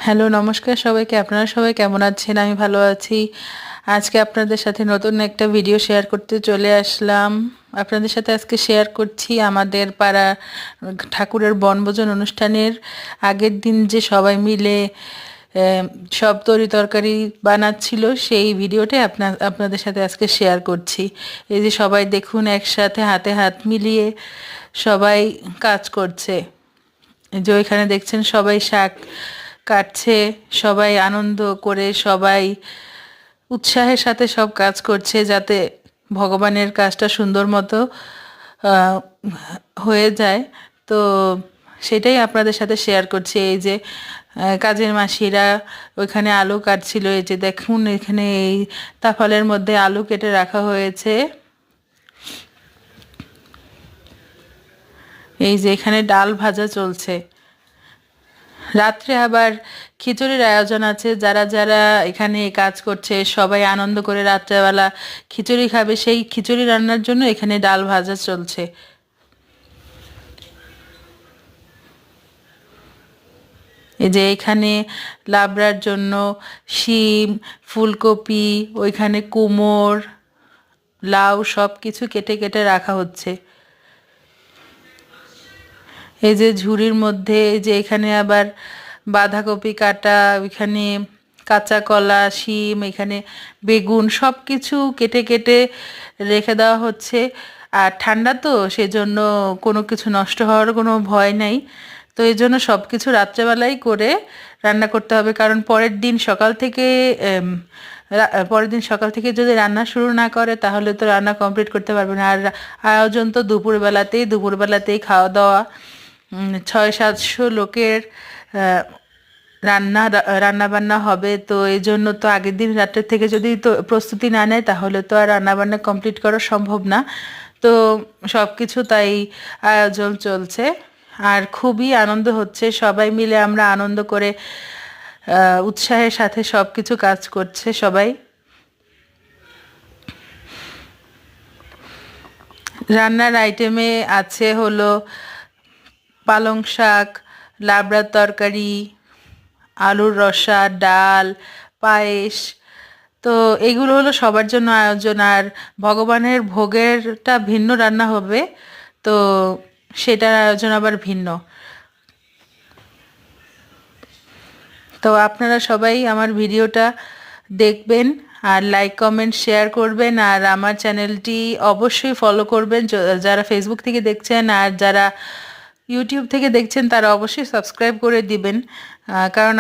Hello, নমস্কার সবাইকে। আপনারা সবাই কেমন আছেন? আমি ভালো আছি। আজকে আপনাদের সাথে নতুন একটা ভিডিও শেয়ার করতে চলে আসলাম। আপনাদের সাথে আজকে শেয়ার করছি আমাদের পাড়া ঠাকুরের বনভোজন অনুষ্ঠানের আগের দিন যে সবাই মিলে সব তরি-তরকারি বানাচ্ছিল, সেই ভিডিওটাই আপনাদের সাথে আজকে শেয়ার করছি। এই যে সবাই দেখুন একসাথে হাতে হাত মিলিয়ে সবাই কাজ করছে। এই যে ওইখানে দেখছেন সবাই শাক কাটছে, সবাই আনন্দ করে, সবাই উৎসাহের সাথে সব কাজ করছে যাতে ভগবানের কাজটা সুন্দর মতো আহ, হয়ে যায়। তো সেটাই আপনাদের সাথে শেয়ার করছি। এই যে কাজের মাসিরা ওইখানে আলু কাটছিল। এই যে দেখুন এখানে এই তাফালের মধ্যে আলু কেটে রাখা হয়েছে। এই যে এখানে ডাল ভাজা চলছে। রাত্রে আবার খিচুড়ির আয়োজন আছে। যারা যারা এখানে কাজ করছে সবাই আনন্দ করে রাত্রেবেলা খিচুড়ি খাবে, সেই খিচুড়ি রান্নার জন্য এখানে ডাল ভাজা চলছে। এই যে এখানে লাবড়ার জন্য শিম, ফুলকপি, ওইখানে কুমড়, লাউ সব কিছু কেটে কেটে রাখা হচ্ছে। এই যে ঝুড়ির মধ্যে এই যে এখানে আবার বাঁধাকপি কাটা, ওইখানে কাঁচা কলা, শিম, এখানে বেগুন সব কিছু কেটে কেটে রেখে দেওয়া হচ্ছে। আর ঠান্ডা তো, সেজন্য কোনো কিছু নষ্ট হওয়ার কোনো ভয় নাই। তো এই জন্য সব কিছু রাত্রেবেলাই করে রান্না করতে হবে, কারণ পরের দিন সকাল থেকে যদি রান্না শুরু না করে তাহলে তো রান্না কমপ্লিট করতে পারবে না। আর আয়োজন তো দুপুরবেলাতেই খাওয়া দাওয়া। 600-700 লোকের রান্না বান্না হবে। তো এই জন্য তো আগের দিন রাত্রের থেকে যদি তো প্রস্তুতি না নেয় তাহলে তো আর রান্না বান্না কমপ্লিট করা সম্ভব না। তো সব কিছু তাই আয়োজন চলছে। আর খুবই আনন্দ হচ্ছে, সবাই মিলে আমরা আনন্দ করে উৎসাহের সাথে সব কিছু কাজ করছে সবাই। রান্নার আইটেমে আছে হলো পালং শাক, লাবড়ার তরকারি, আলুর রসা, ডাল, পায়েস। তো এইগুলো হলো সবার জন্য আয়োজন। আর ভগবানের ভোগেরটা ভিন্ন রান্না হবে, তো সেটার আয়োজন আবার ভিন্ন। তো আপনারা সবাই আমার ভিডিওটা দেখবেন আর লাইক কমেন্ট শেয়ার করবেন। আর আমার চ্যানেলটি অবশ্যই ফলো করবেন যারা ফেসবুক থেকে দেখছেন। আর যারা ইউটিউব থেকে দেখছেন তারা অবশ্যই সাবস্ক্রাইব করে দিবেন, কারণ